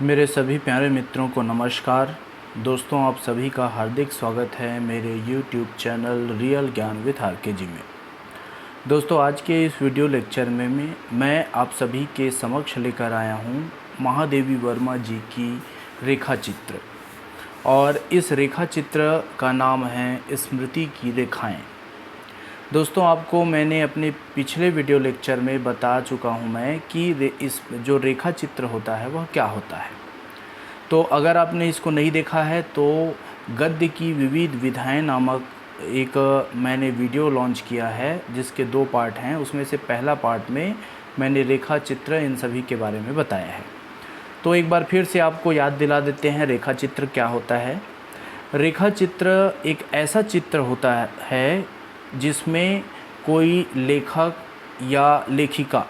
मेरे सभी प्यारे मित्रों को नमस्कार। दोस्तों, आप सभी का हार्दिक स्वागत है मेरे YouTube चैनल रियल ज्ञान विद आर.के. जी में। दोस्तों, आज के इस वीडियो लेक्चर में मैं आप सभी के समक्ष लेकर आया हूँ महादेवी वर्मा जी की रेखा चित्र, और इस रेखा चित्र का नाम है स्मृति की रेखाएं। दोस्तों, आपको मैंने अपने पिछले वीडियो लेक्चर में बता चुका हूं मैं कि इस जो रेखा चित्र होता है वह क्या होता है। तो अगर आपने इसको नहीं देखा है तो गद्य की विविध विधाएं नामक एक मैंने वीडियो लॉन्च किया है, जिसके 2 पार्ट हैं। उसमें से पहला पार्ट में मैंने रेखा चित्र इन सभी के बारे में बताया है। तो एक बार फिर से आपको याद दिला देते हैं रेखा चित्र क्या होता है। रेखा चित्र एक ऐसा चित्र होता है जिसमें कोई लेखक या लेखिका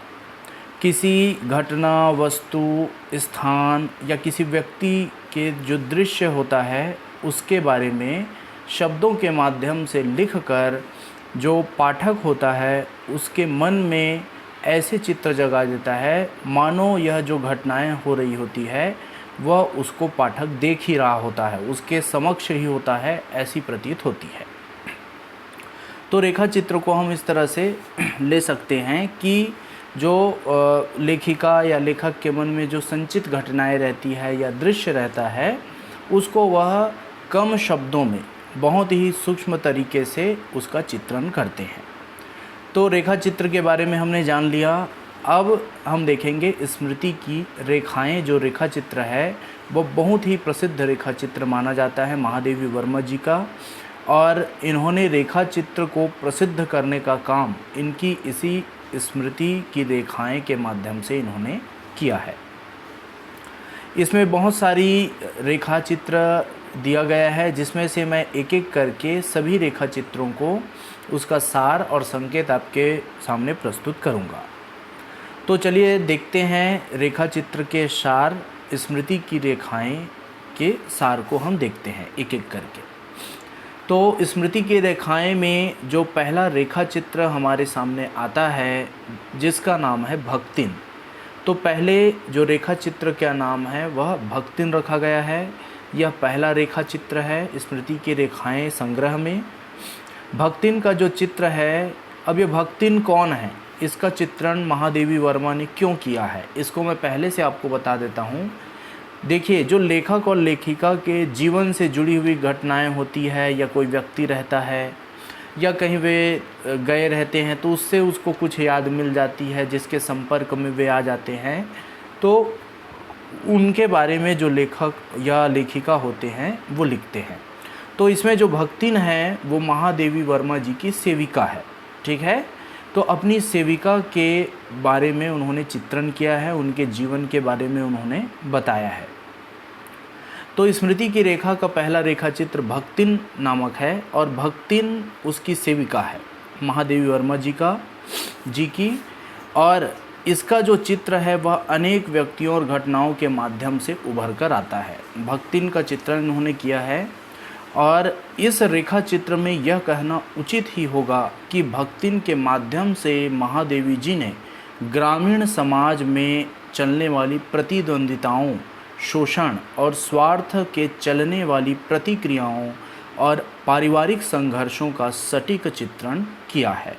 किसी घटना, वस्तु, स्थान या किसी व्यक्ति के जो दृश्य होता है उसके बारे में शब्दों के माध्यम से लिखकर जो पाठक होता है उसके मन में ऐसे चित्र जगा देता है मानो यह जो घटनाएं हो रही होती है वह उसको पाठक देख ही रहा होता है, उसके समक्ष ही होता है, ऐसी प्रतीत होती है। तो रेखा चित्र को हम इस तरह से ले सकते हैं कि जो लेखिका या लेखक के मन में जो संचित घटनाएं रहती है या दृश्य रहता है उसको वह कम शब्दों में बहुत ही सूक्ष्म तरीके से उसका चित्रण करते हैं। तो रेखा चित्र के बारे में हमने जान लिया। अब हम देखेंगे स्मृति की रेखाएं। जो रेखा चित्र है वह बहुत ही प्रसिद्ध रेखा चित्र माना जाता है महादेवी वर्मा जी का, और इन्होंने रेखा चित्र को प्रसिद्ध करने का काम इनकी इसी स्मृति की रेखाएं के माध्यम से इन्होंने किया है। इसमें बहुत सारी रेखा चित्र दिया गया है, जिसमें से मैं एक एक करके सभी रेखा चित्रों को उसका सार और संकेत आपके सामने प्रस्तुत करूंगा। तो चलिए देखते हैं रेखा चित्र के सार, स्मृति की रेखाएं के सार को हम देखते हैं एक एक करके। तो स्मृति की रेखाएं में जो पहला रेखा चित्र हमारे सामने आता है जिसका नाम है भक्तिन। तो पहले जो रेखा चित्र का नाम है वह भक्तिन रखा गया है। यह पहला रेखा चित्र है स्मृति की रेखाएं संग्रह में। भक्तिन का जो चित्र है, अब ये भक्तिन कौन है, इसका चित्रण महादेवी वर्मा ने क्यों किया है, इसको मैं पहले से आपको बता देता हूँ। देखिए, जो लेखक और लेखिका के जीवन से जुड़ी हुई घटनाएं होती है या कोई व्यक्ति रहता है या कहीं वे गए रहते हैं तो उससे उसको कुछ याद मिल जाती है, जिसके संपर्क में वे आ जाते हैं, तो उनके बारे में जो लेखक या लेखिका होते हैं वो लिखते हैं। तो इसमें जो भक्तिन है वो महादेवी वर्मा जी की सेविका है, ठीक है। तो अपनी सेविका के बारे में उन्होंने चित्रण किया है, उनके जीवन के बारे में उन्होंने बताया है। तो स्मृति की रेखा का पहला रेखा चित्र भक्तिन नामक है, और भक्तिन उसकी सेविका है महादेवी वर्मा जी की। और इसका जो चित्र है वह अनेक व्यक्तियों और घटनाओं के माध्यम से उभर कर आता है। भक्तिन का चित्रण उन्होंने किया है, और इस रेखा चित्र में यह कहना उचित ही होगा कि भक्तिन के माध्यम से महादेवी जी ने ग्रामीण समाज में चलने वाली प्रतिद्वंदिताओं, शोषण और स्वार्थ के चलने वाली प्रतिक्रियाओं और पारिवारिक संघर्षों का सटीक चित्रण किया है।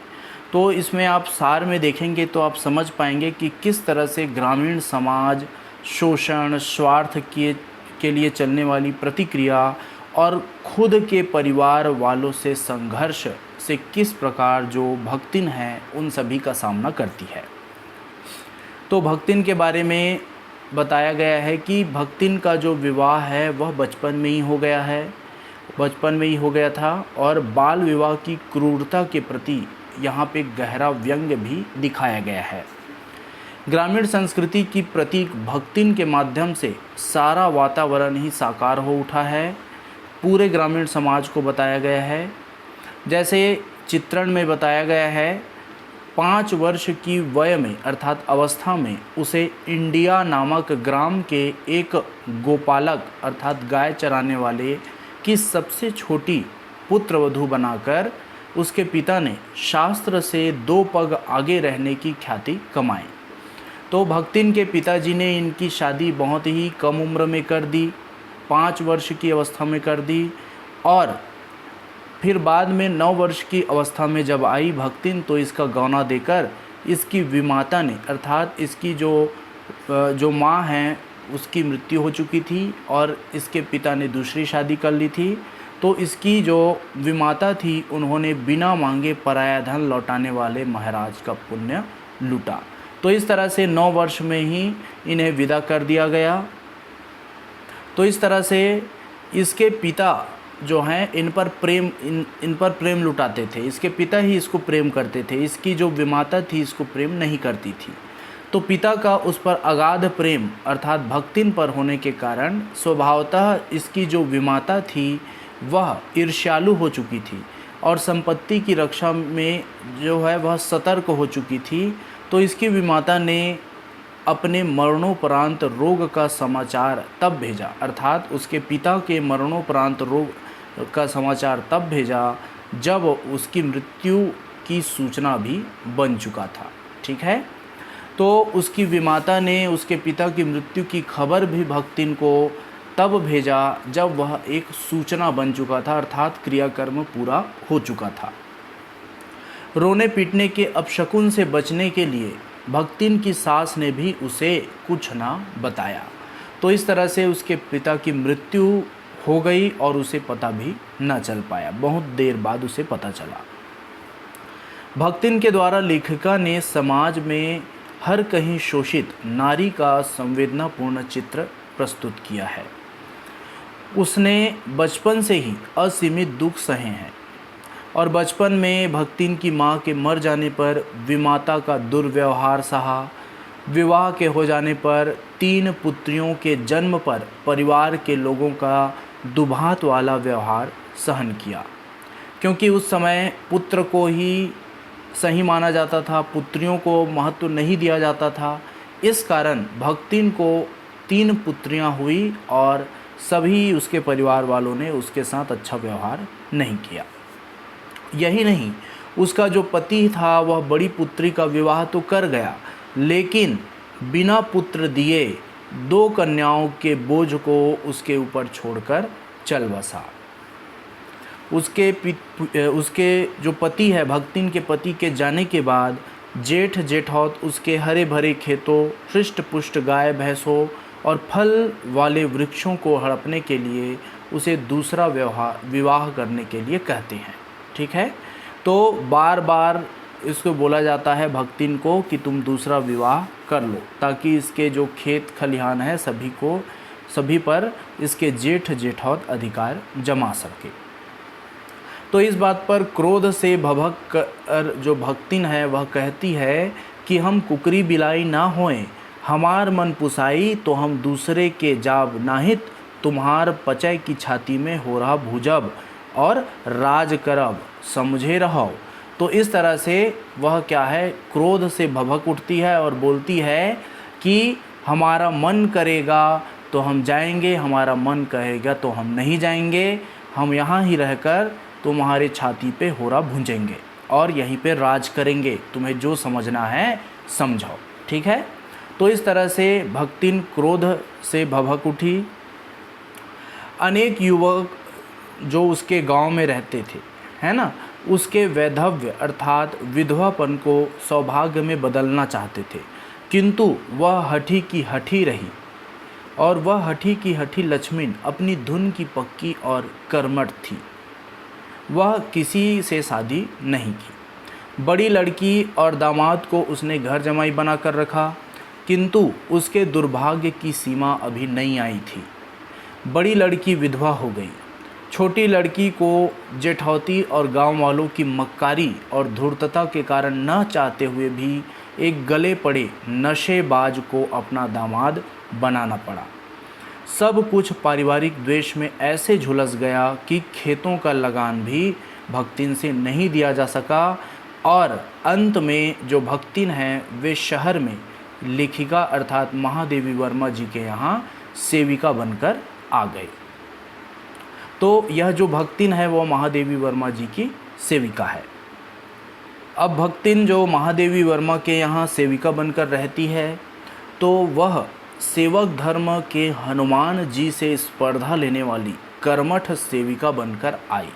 तो इसमें आप सार में देखेंगे तो आप समझ पाएंगे कि किस तरह से ग्रामीण समाज शोषण, स्वार्थ के लिए चलने वाली प्रतिक्रिया और खुद के परिवार वालों से संघर्ष से किस प्रकार जो भक्तिन है उन सभी का सामना करती है। तो भक्तिन के बारे में बताया गया है कि भक्तिन का जो विवाह है वह बचपन में ही हो गया था, और बाल विवाह की क्रूरता के प्रति यहाँ पे गहरा व्यंग्य भी दिखाया गया है। ग्रामीण संस्कृति की प्रतीक भक्तिन के माध्यम से सारा वातावरण ही साकार हो उठा है, पूरे ग्रामीण समाज को बताया गया है। जैसे चित्रण में बताया गया है, 5 वर्ष की वय में अर्थात अवस्था में उसे इंडिया नामक ग्राम के एक गोपालक अर्थात गाय चराने वाले की सबसे छोटी पुत्रवधू बनाकर उसके पिता ने शास्त्र से 2 पग आगे रहने की ख्याति कमाई। तो भक्तिन के पिताजी ने इनकी शादी बहुत ही कम उम्र में कर दी, 5 वर्ष की अवस्था में कर दी। और फिर बाद में 9 वर्ष की अवस्था में जब आई भक्तिन, तो इसका गौना देकर इसकी विमाता ने, अर्थात इसकी जो माँ हैं उसकी मृत्यु हो चुकी थी और इसके पिता ने दूसरी शादी कर ली थी। तो इसकी जो विमाता थी उन्होंने बिना मांगे पराया धन लौटाने वाले महाराज का पुण्य लूटा। तो इस तरह से 9 वर्ष में ही इन्हें विदा कर दिया गया। तो इस तरह से इसके पिता जो हैं इन पर प्रेम लुटाते थे। इसके पिता ही इसको प्रेम करते थे, इसकी जो विमाता थी इसको प्रेम नहीं करती थी। तो पिता का उस पर अगाध प्रेम अर्थात भक्तिन पर होने के कारण स्वभावतः इसकी जो विमाता थी वह ईर्ष्यालु हो चुकी थी और संपत्ति की रक्षा में जो है वह सतर्क हो चुकी थी। तो इसकी विमाता ने अपने मरणोपरांत रोग का समाचार तब भेजा, अर्थात उसके पिता के मरणोपरांत रोग का समाचार तब भेजा जब उसकी मृत्यु की सूचना भी बन चुका था। ठीक है, तो उसकी विमाता ने उसके पिता की मृत्यु की खबर भी भक्तिन को तब भेजा जब वह एक सूचना बन चुका था, अर्थात क्रियाकर्म पूरा हो चुका था। रोने पीटने के अपशकुन से बचने के लिए भक्तिन की सास ने भी उसे कुछ ना बताया। तो इस तरह से उसके पिता की मृत्यु हो गई और उसे पता भी ना चल पाया, बहुत देर बाद उसे पता चला। भक्तिन के द्वारा लेखिका ने समाज में हर कहीं शोषित नारी का संवेदनापूर्ण चित्र प्रस्तुत किया है। उसने बचपन से ही असीमित दुख सहे हैं और बचपन में भक्तिन की माँ के मर जाने पर विमाता का दुर्व्यवहार सहा। विवाह के हो जाने पर 3 पुत्रियों के जन्म पर परिवार के लोगों का दुभात वाला व्यवहार सहन किया, क्योंकि उस समय पुत्र को ही सही माना जाता था, पुत्रियों को महत्व नहीं दिया जाता था। इस कारण भक्तिन को 3 पुत्रियां हुई और सभी उसके परिवार वालों ने उसके साथ अच्छा व्यवहार नहीं किया। यही नहीं, उसका जो पति था वह बड़ी पुत्री का विवाह तो कर गया, लेकिन बिना पुत्र दिए 2 कन्याओं के बोझ को उसके ऊपर छोड़कर चल बसा। उसके जो पति है, भक्तिन के पति के जाने के बाद जेठ जेठौत उसके हरे भरे खेतों, हृष्ट पुष्ट गाय भैंसों और फल वाले वृक्षों को हड़पने के लिए उसे दूसरा विवाह करने के लिए कहते हैं। ठीक है, तो बार बार इसको बोला जाता है भक्तिन को कि तुम दूसरा विवाह कर लो, ताकि इसके जो खेत खलिहान है सभी पर इसके जेठ जेठौत अधिकार जमा सके। तो इस बात पर क्रोध से भभक कर जो भक्तिन है वह कहती है कि हम कुकरी बिलाई ना होएं, हमार मन पुसाई तो हम दूसरे के जाब नाहित, तुम्हार पचय की छाती में हो रहा भूजब और राज करब समझे रहो। तो इस तरह से वह क्या है, क्रोध से भभक उठती है और बोलती है कि हमारा मन करेगा तो हम जाएंगे, हमारा मन कहेगा तो हम नहीं जाएंगे, हम यहाँ ही रहकर तुम्हारे छाती पे होरा भूंजेंगे और यहीं पे राज करेंगे, तुम्हें जो समझना है समझो। ठीक है, तो इस तरह से भक्तिन क्रोध से भभक उठी। अनेक युवक जो उसके गांव में रहते थे, है ना, उसके वैधव्य अर्थात विधवापन को सौभाग्य में बदलना चाहते थे, किंतु वह हठी की हठी रही और वह हठी की हठी लक्ष्मीन अपनी धुन की पक्की और कर्मठ थी। वह किसी से शादी नहीं की। बड़ी लड़की और दामाद को उसने घर जमाई बना कर रखा, किंतु उसके दुर्भाग्य की सीमा अभी नहीं आई थी। बड़ी लड़की विधवा हो गई। छोटी लड़की को जेठौती और गांव वालों की मक्कारी और धूर्तता के कारण न चाहते हुए भी एक गले पड़े नशेबाज को अपना दामाद बनाना पड़ा। सब कुछ पारिवारिक द्वेष में ऐसे झुलस गया कि खेतों का लगान भी भक्तिन से नहीं दिया जा सका और अंत में जो भक्तिन हैं वे शहर में लेखिका अर्थात महादेवी वर्मा जी के यहाँ सेविका बनकर आ गए। तो यह जो भक्तिन है वो महादेवी वर्मा जी की सेविका है। अब भक्तिन जो महादेवी वर्मा के यहाँ सेविका बनकर रहती है तो वह सेवक धर्म के हनुमान जी से स्पर्धा लेने वाली कर्मठ सेविका बनकर आई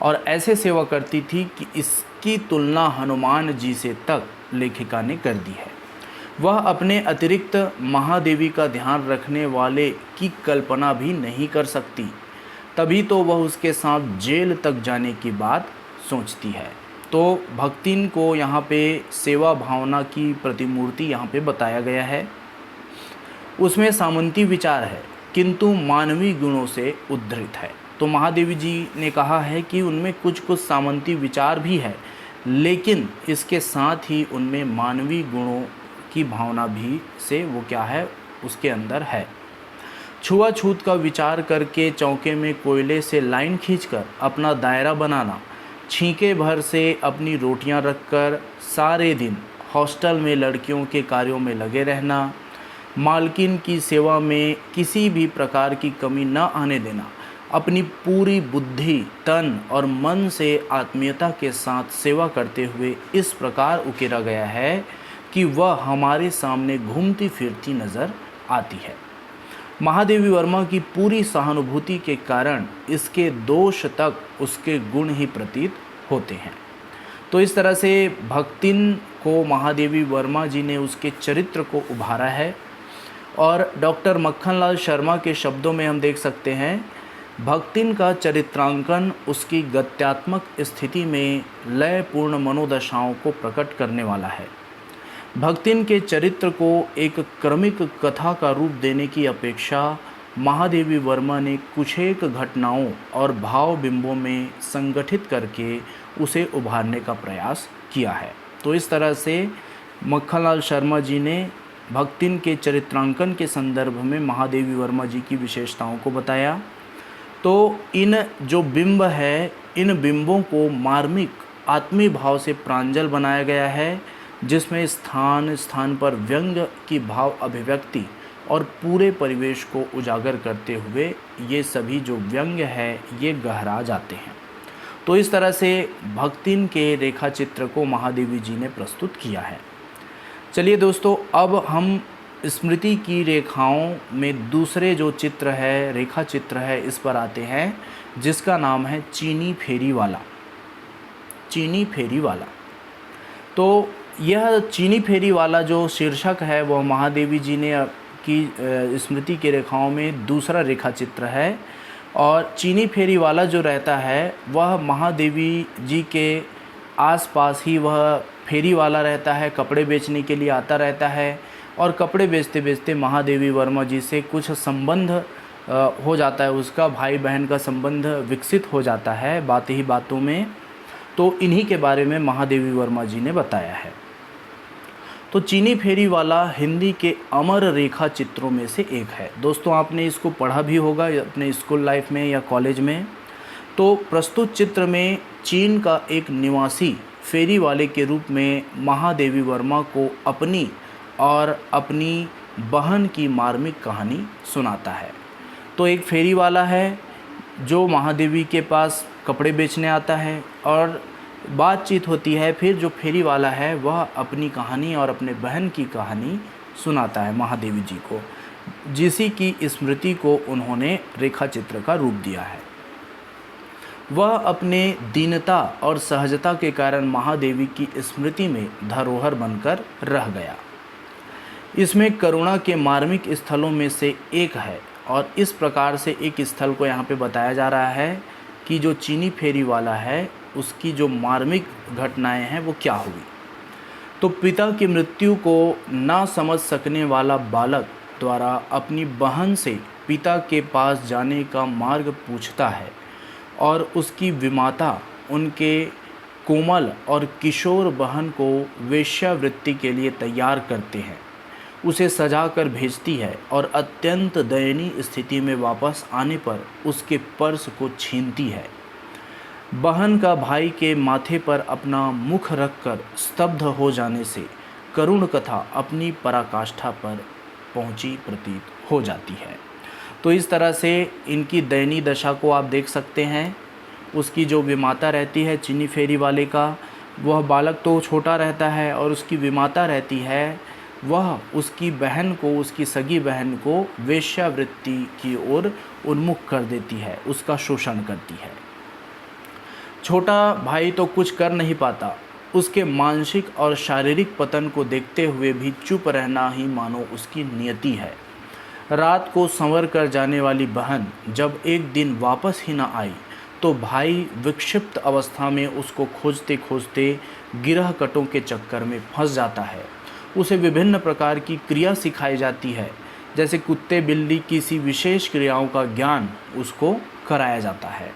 और ऐसे सेवा करती थी कि इसकी तुलना हनुमान जी से तक लेखिका ने कर दी है। वह अपने अतिरिक्त महादेवी का ध्यान रखने वाले की कल्पना भी नहीं कर सकती, तभी तो वह उसके साथ जेल तक जाने की बात सोचती है। तो भक्तिन को यहाँ पे सेवा भावना की प्रतिमूर्ति यहाँ पे बताया गया है। उसमें सामंती विचार है किंतु मानवीय गुणों से उद्धृत है। तो महादेवी जी ने कहा है कि उनमें कुछ कुछ सामंती विचार भी है, लेकिन इसके साथ ही उनमें मानवीय गुणों की भावना भी से वो क्या है उसके अंदर है। छुआछूत का विचार करके चौके में कोयले से लाइन खींचकर अपना दायरा बनाना, छींके भर से अपनी रोटियां रखकर सारे दिन हॉस्टल में लड़कियों के कार्यों में लगे रहना, मालकिन की सेवा में किसी भी प्रकार की कमी न आने देना, अपनी पूरी बुद्धि तन और मन से आत्मीयता के साथ सेवा करते हुए इस प्रकार उकेरा गया है कि वह हमारे सामने घूमती फिरती नज़र आती है। महादेवी वर्मा की पूरी सहानुभूति के कारण इसके दोष तक उसके गुण ही प्रतीत होते हैं। तो इस तरह से भक्तिन को महादेवी वर्मा जी ने उसके चरित्र को उभारा है। और डॉक्टर मक्खनलाल शर्मा के शब्दों में हम देख सकते हैं, भक्तिन का चरित्रांकन उसकी गत्यात्मक स्थिति में लयपूर्ण मनोदशाओं को प्रकट करने वाला है। भक्तिन के चरित्र को एक क्रमिक कथा का रूप देने की अपेक्षा महादेवी वर्मा ने कुछ एक घटनाओं और भाव बिंबों में संगठित करके उसे उभारने का प्रयास किया है। तो इस तरह से मक्खनलाल शर्मा जी ने भक्तिन के चरित्रांकन के संदर्भ में महादेवी वर्मा जी की विशेषताओं को बताया। तो इन जो बिंब है, इन बिंबों को मार्मिक आत्मीय भाव से प्रांजल बनाया गया है, जिसमें स्थान स्थान पर व्यंग की भाव अभिव्यक्ति और पूरे परिवेश को उजागर करते हुए ये सभी जो व्यंग है ये गहरा जाते हैं। तो इस तरह से भक्तिन के रेखा चित्र को महादेवी जी ने प्रस्तुत किया है। चलिए दोस्तों, अब हम स्मृति की रेखाओं में दूसरे जो चित्र है, रेखा चित्र है, इस पर आते हैं, जिसका नाम है चीनी फेरी वाला। चीनी फेरी वाला, तो यह चीनी फेरी वाला जो शीर्षक है वह महादेवी जी ने की स्मृति की रेखाओं में दूसरा रेखा चित्र है। और चीनी फेरी वाला जो रहता है वह महादेवी जी के आसपास ही वह फेरी वाला रहता है, कपड़े बेचने के लिए आता रहता है और कपड़े बेचते बेचते महादेवी वर्मा जी से कुछ संबंध हो जाता है, उसका भाई बहन का संबंध विकसित हो जाता है बात ही बातों में। तो इन्हीं के बारे में महादेवी वर्मा जी ने बताया है। तो चीनी फेरी वाला हिंदी के अमर रेखा चित्रों में से एक है। दोस्तों, आपने इसको पढ़ा भी होगा अपने स्कूल लाइफ में या कॉलेज में। तो प्रस्तुत चित्र में चीन का एक निवासी फेरी वाले के रूप में महादेवी वर्मा को अपनी और अपनी बहन की मार्मिक कहानी सुनाता है। तो एक फेरी वाला है जो महादेवी के पास कपड़े बेचने आता है और बातचीत होती है। फिर जो फेरी वाला है वह अपनी कहानी और अपने बहन की कहानी सुनाता है महादेवी जी को, जिसी की स्मृति को उन्होंने रेखा चित्र का रूप दिया है। वह अपने दीनता और सहजता के कारण महादेवी की स्मृति में धरोहर बनकर रह गया। इसमें करुणा के मार्मिक स्थलों में से एक है और इस प्रकार से एक स्थल को यहाँ पे बताया जा रहा है कि जो चीनी फेरी वाला है उसकी जो मार्मिक घटनाएं हैं वो क्या हुई। तो पिता की मृत्यु को ना समझ सकने वाला बालक द्वारा अपनी बहन से पिता के पास जाने का मार्ग पूछता है और उसकी विमाता उनके कोमल और किशोर बहन को वेश्यावृत्ति के लिए तैयार करते हैं, उसे सजा कर भेजती है और अत्यंत दयनीय स्थिति में वापस आने पर उसके पर्स को छीनती है। बहन का भाई के माथे पर अपना मुख रखकर स्तब्ध हो जाने से करुण कथा अपनी पराकाष्ठा पर पहुंची प्रतीत हो जाती है। तो इस तरह से इनकी दयनीय दशा को आप देख सकते हैं। उसकी जो विमाता रहती है चीनी फेरी वाले का, वह बालक तो छोटा रहता है और उसकी विमाता रहती है वह उसकी बहन को, उसकी सगी बहन को वेश्यावृत्ति की ओर उन्मुख कर देती है, उसका शोषण करती है। छोटा भाई तो कुछ कर नहीं पाता, उसके मानसिक और शारीरिक पतन को देखते हुए भी चुप रहना ही मानो उसकी नियति है। रात को संवर कर जाने वाली बहन जब एक दिन वापस ही न आई तो भाई विक्षिप्त अवस्था में उसको खोजते खोजते गिरह कटों के चक्कर में फंस जाता है। उसे विभिन्न प्रकार की क्रिया सिखाई जाती है, जैसे कुत्ते बिल्ली किसी विशेष क्रियाओं का ज्ञान उसको कराया जाता है।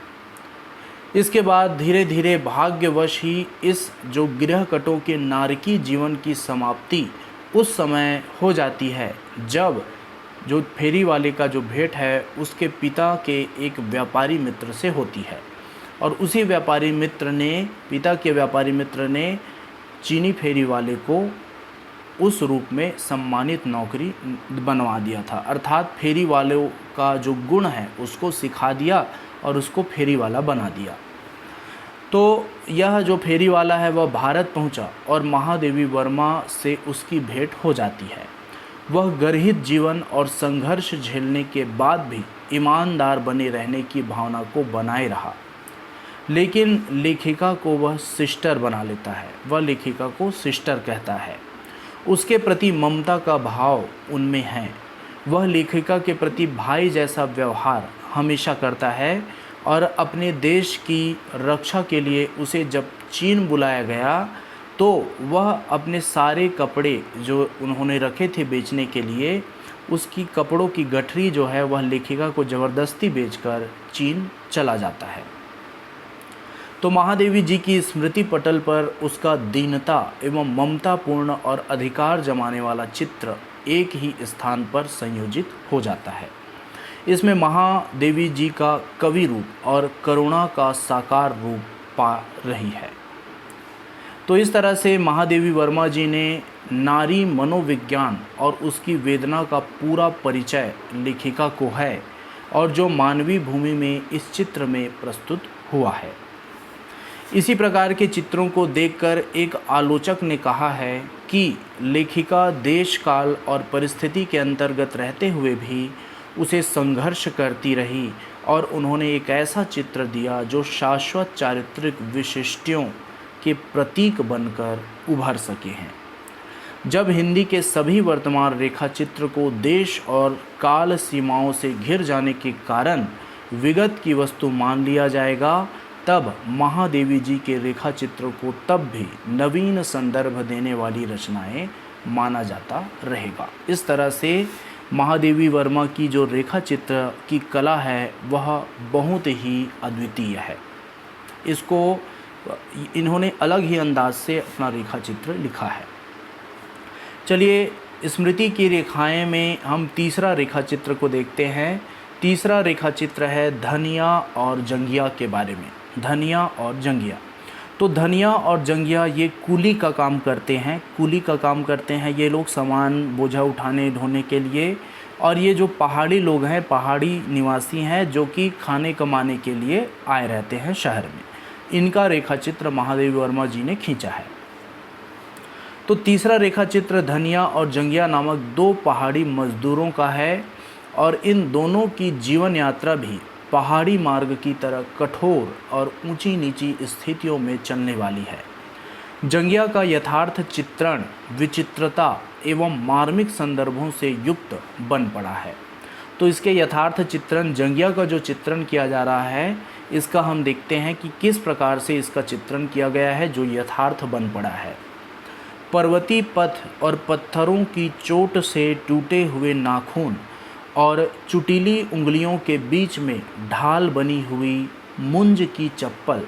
इसके बाद धीरे धीरे भाग्यवश ही इस जो गृह कटों के नारकी जीवन की समाप्ति उस समय हो जाती है जब जो फेरी वाले का जो भेंट है उसके पिता के एक व्यापारी मित्र से होती है, और उसी व्यापारी मित्र ने, पिता के व्यापारी मित्र ने चीनी फेरी वाले को उस रूप में सम्मानित नौकरी बनवा दिया था। अर्थात फेरी वालों का जो गुण है उसको सिखा दिया और उसको फेरी वाला बना दिया। तो यह जो फेरी वाला है वह भारत पहुंचा और महादेवी वर्मा से उसकी भेंट हो जाती है। वह गर्हित जीवन और संघर्ष झेलने के बाद भी ईमानदार बने रहने की भावना को बनाए रहा, लेकिन लेखिका को वह सिस्टर बना लेता है। वह लेखिका को सिस्टर कहता है। उसके प्रति ममता का भाव उनमें है। वह लेखिका के प्रति भाई जैसा व्यवहार हमेशा करता है, और अपने देश की रक्षा के लिए उसे जब चीन बुलाया गया तो वह अपने सारे कपड़े जो उन्होंने रखे थे बेचने के लिए, उसकी कपड़ों की गठरी जो है वह लेखिका को ज़बरदस्ती बेचकर चीन चला जाता है। तो महादेवी जी की स्मृति पटल पर उसका दीनता एवं ममतापूर्ण और अधिकार जमाने वाला चित्र एक ही स्थान पर संयोजित हो जाता है। इसमें महादेवी जी का कवि रूप और करुणा का साकार रूप पा रही है। तो इस तरह से महादेवी वर्मा जी ने नारी मनोविज्ञान और उसकी वेदना का पूरा परिचय लेखिका को है, और जो मानवीय भूमि में इस चित्र में प्रस्तुत हुआ है। इसी प्रकार के चित्रों को देखकर एक आलोचक ने कहा है कि लेखिका देश काल और परिस्थिति के अंतर्गत रहते हुए भी उसे संघर्ष करती रही, और उन्होंने एक ऐसा चित्र दिया जो शाश्वत चारित्रिक विशिष्टियों के प्रतीक बनकर उभर सके हैं। जब हिंदी के सभी वर्तमान रेखा चित्र को देश और काल सीमाओं से घिर जाने के कारण विगत की वस्तु मान लिया जाएगा, तब महादेवी जी के रेखा चित्र को तब भी नवीन संदर्भ देने वाली रचनाएं माना जाता रहेगा। इस तरह से महादेवी वर्मा की जो रेखा चित्र की कला है वह बहुत ही अद्वितीय है। इसको इन्होंने अलग ही अंदाज से अपना रेखा चित्र लिखा है। चलिए स्मृति की रेखाएं में हम तीसरा रेखा चित्र को देखते हैं। तीसरा रेखा चित्र है धनिया और जंगिया के बारे में। धनिया और जंगिया, तो धनिया और जंगिया ये कूली का काम करते हैं। कूली का काम करते हैं ये लोग सामान बोझा उठाने ढोने के लिए, और ये जो पहाड़ी लोग हैं, पहाड़ी निवासी हैं जो कि खाने कमाने के लिए आए रहते हैं शहर में। इनका रेखा चित्र महादेवी वर्मा जी ने खींचा है। तो तीसरा रेखा चित्र धनिया और जंगिया नामक दो पहाड़ी मजदूरों का है, और इन दोनों की जीवन यात्रा भी पहाड़ी मार्ग की तरह कठोर और ऊंची नीची स्थितियों में चलने वाली है। जंगिया का यथार्थ चित्रण विचित्रता एवं मार्मिक संदर्भों से युक्त बन पड़ा है। तो इसके यथार्थ चित्रण, जंगिया का जो चित्रण किया जा रहा है, इसका हम देखते हैं कि किस प्रकार से इसका चित्रण किया गया है जो यथार्थ बन पड़ा है। पर्वतीय पथ और पत्थरों की चोट से टूटे हुए नाखून और चुटीली उंगलियों के बीच में ढाल बनी हुई मुंज की चप्पल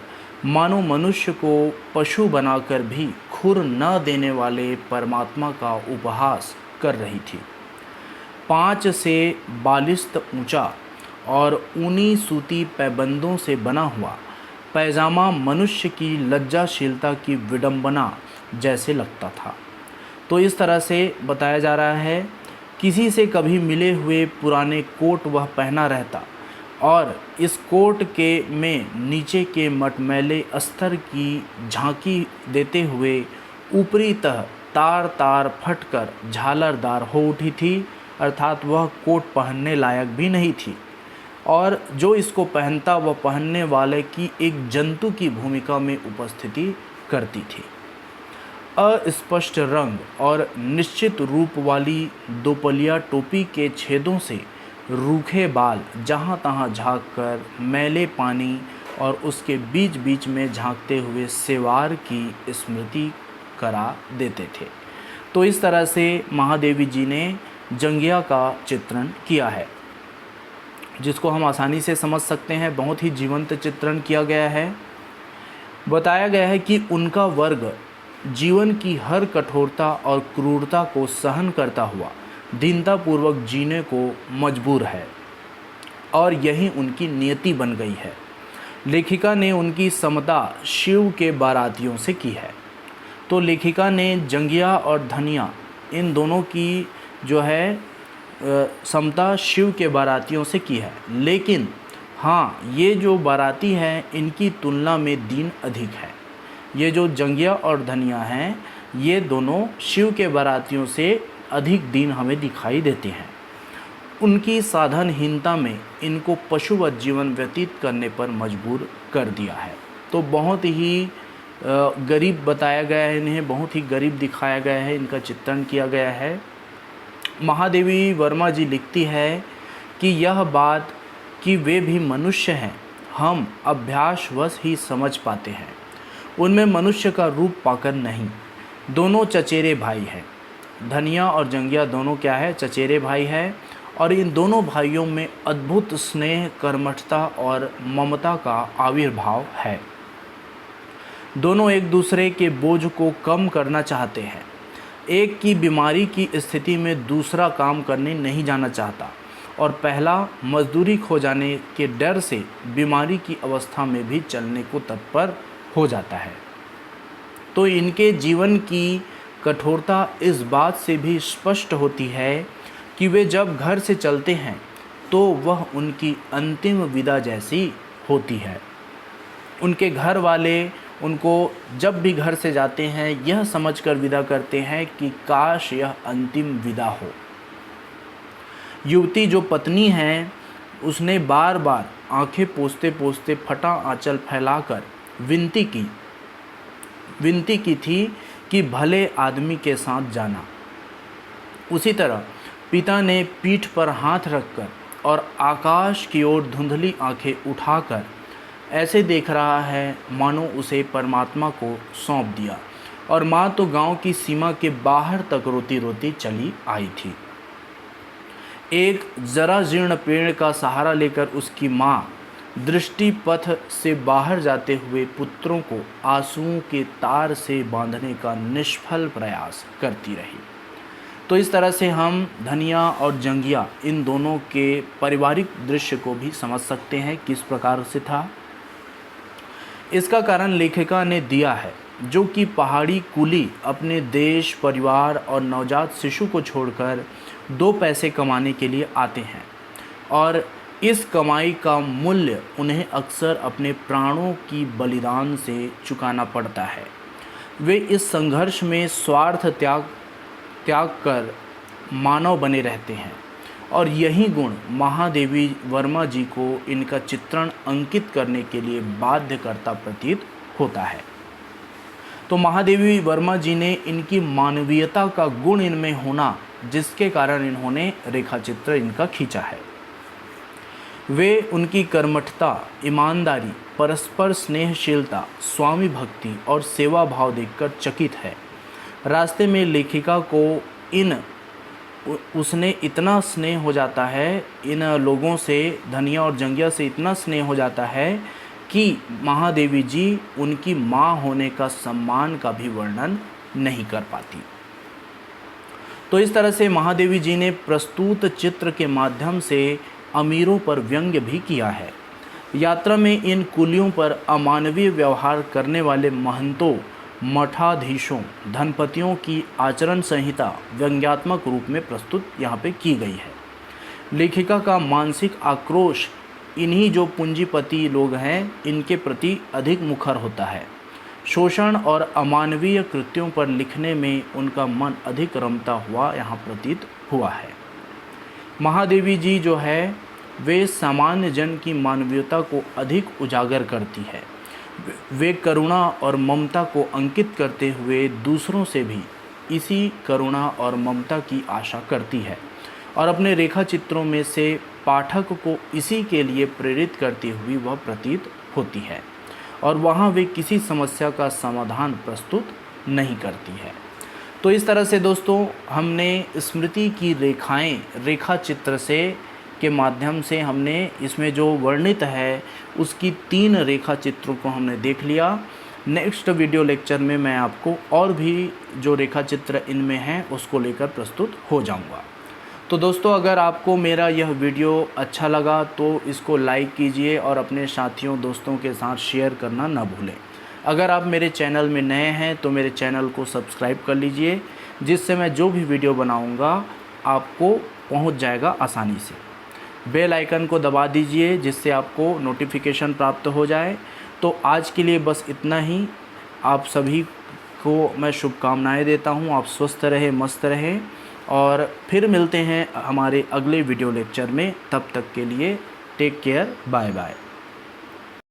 मानो मनुष्य को पशु बनाकर भी खुर न देने वाले परमात्मा का उपहास कर रही थी। 5 से बालिस्त ऊंचा और ऊनी सूती पैबंदों से बना हुआ पैजामा मनुष्य की लज्जाशीलता की विडंबना जैसे लगता था। तो इस तरह से बताया जा रहा है, किसी से कभी मिले हुए पुराने कोट वह पहना रहता, और इस कोट के में नीचे के मटमैले अस्तर की झांकी देते हुए ऊपरी तह तार तार फटकर झालरदार हो उठी थी, अर्थात वह कोट पहनने लायक भी नहीं थी, और जो इसको पहनता वह पहनने वाले की एक जंतु की भूमिका में उपस्थिति करती थी। अस्पष्ट रंग और निश्चित रूप वाली दोपलिया टोपी के छेदों से रूखे बाल जहाँ तहाँ झांककर मैले पानी और उसके बीच बीच में झांकते हुए सेवार की स्मृति करा देते थे। तो इस तरह से महादेवी जी ने जंगिया का चित्रण किया है, जिसको हम आसानी से समझ सकते हैं। बहुत ही जीवंत चित्रण किया गया है। बताया गया है कि उनका वर्ग जीवन की हर कठोरता और क्रूरता को सहन करता हुआ दीनतापूर्वक जीने को मजबूर है, और यही उनकी नियति बन गई है। लेखिका ने उनकी समता शिव के बारातियों से की है। तो लेखिका ने जंगिया और धनिया इन दोनों की जो है समता शिव के बारातियों से की है, लेकिन हाँ, ये जो बाराती हैं इनकी तुलना में दीन अधिक है। ये जो जंगिया और धनिया हैं, ये दोनों शिव के बारातियों से अधिक दीन हमें दिखाई देते हैं। उनकी साधनहीनता में इनको पशुवत जीवन व्यतीत करने पर मजबूर कर दिया है। तो बहुत ही गरीब बताया गया है, इन्हें बहुत ही गरीब दिखाया गया है, इनका चित्रण किया गया है। महादेवी वर्मा जी लिखती है कि यह बात कि वे भी मनुष्य हैं हम अभ्यासवश ही समझ पाते हैं, उनमें मनुष्य का रूप पाकर नहीं। दोनों चचेरे भाई हैं। धनिया और जंगिया दोनों क्या है? चचेरे भाई हैं, और इन दोनों भाइयों में अद्भुत स्नेह, कर्मठता और ममता का आविर्भाव है। दोनों एक दूसरे के बोझ को कम करना चाहते हैं। एक की बीमारी की स्थिति में दूसरा काम करने नहीं जाना चाहता, और पहला मजदूरी खो जाने के डर से बीमारी की अवस्था में भी चलने को तत्पर हो जाता है। तो इनके जीवन की कठोरता इस बात से भी स्पष्ट होती है कि वे जब घर से चलते हैं तो वह उनकी अंतिम विदा जैसी होती है। उनके घर वाले उनको जब भी घर से जाते हैं यह समझकर विदा करते हैं कि काश यह अंतिम विदा हो। युवती जो पत्नी है, उसने बार बार आंखें पोंछते पोंछते फटा आंचल फैलाकर विनती की थी कि भले आदमी के साथ जाना। उसी तरह पिता ने पीठ पर हाथ रखकर और आकाश की ओर धुंधली आंखें उठाकर ऐसे देख रहा है मानो उसे परमात्मा को सौंप दिया, और माँ तो गांव की सीमा के बाहर तक रोती रोती चली आई थी। एक जरा जीर्ण पेड़ का सहारा लेकर उसकी माँ दृष्टि पथ से बाहर जाते हुए पुत्रों को आंसुओं के तार से बांधने का निष्फल प्रयास करती रही। तो इस तरह से हम धनिया और जंगिया इन दोनों के पारिवारिक दृश्य को भी समझ सकते हैं किस प्रकार से था। इसका कारण लेखिका ने दिया है, जो कि पहाड़ी कुली अपने देश, परिवार और नवजात शिशु को छोड़कर 2 पैसे कमाने के लिए आते हैं, और इस कमाई का मूल्य उन्हें अक्सर अपने प्राणों की बलिदान से चुकाना पड़ता है। वे इस संघर्ष में स्वार्थ त्याग कर मानव बने रहते हैं, और यही गुण महादेवी वर्मा जी को इनका चित्रण अंकित करने के लिए बाध्य करता प्रतीत होता है। तो महादेवी वर्मा जी ने इनकी मानवीयता का गुण इनमें होना, जिसके कारण इन्होंने रेखाचित्र इनका खींचा है। वे उनकी कर्मठता, ईमानदारी, परस्पर स्नेहशीलता, स्वामी भक्ति और सेवा भाव देखकर चकित है। रास्ते में लेखिका को उसने इतना स्नेह हो जाता है, इन लोगों से, धनिया और जंगिया से इतना स्नेह हो जाता है कि महादेवी जी उनकी माँ होने का सम्मान का भी वर्णन नहीं कर पाती। तो इस तरह से महादेवी जी ने प्रस्तुत चित्र के माध्यम से अमीरों पर व्यंग्य भी किया है। यात्रा में इन कुलियों पर अमानवीय व्यवहार करने वाले महंतों, मठाधीशों, धनपतियों की आचरण संहिता व्यंग्यात्मक रूप में प्रस्तुत यहाँ पे की गई है। लेखिका का मानसिक आक्रोश इन्हीं जो पूंजीपति लोग हैं इनके प्रति अधिक मुखर होता है। शोषण और अमानवीय कृत्यों पर लिखने में उनका मन अधिक रमता हुआ यहाँ प्रतीत हुआ है। महादेवी जी जो है वे सामान्य जन की मानवीयता को अधिक उजागर करती है। वे करुणा और ममता को अंकित करते हुए दूसरों से भी इसी करुणा और ममता की आशा करती है और अपने रेखा चित्रों में से पाठक को इसी के लिए प्रेरित करती हुई वह प्रतीत होती है और वहाँ वे किसी समस्या का समाधान प्रस्तुत नहीं करती है। तो इस तरह से दोस्तों हमने स्मृति की रेखाएं रेखा चित्र से के माध्यम से हमने इसमें जो वर्णित है उसकी 3 रेखा चित्रों को हमने देख लिया। नेक्स्ट वीडियो लेक्चर में मैं आपको और भी जो रेखा चित्र इनमें हैं उसको लेकर प्रस्तुत हो जाऊंगा। तो दोस्तों अगर आपको मेरा यह वीडियो अच्छा लगा तो इसको लाइक कीजिए और अपने साथियों दोस्तों के साथ शेयर करना ना भूलें। अगर आप मेरे चैनल में नए हैं तो मेरे चैनल को सब्सक्राइब कर लीजिए, जिससे मैं जो भी वीडियो बनाऊंगा आपको पहुंच जाएगा आसानी से। बेल आइकन को दबा दीजिए जिससे आपको नोटिफिकेशन प्राप्त हो जाए। तो आज के लिए बस इतना ही। आप सभी को मैं शुभकामनाएं देता हूं। आप स्वस्थ रहें, मस्त रहें और फिर मिलते हैं हमारे अगले वीडियो लेक्चर में। तब तक के लिए टेक केयर, बाय बाय।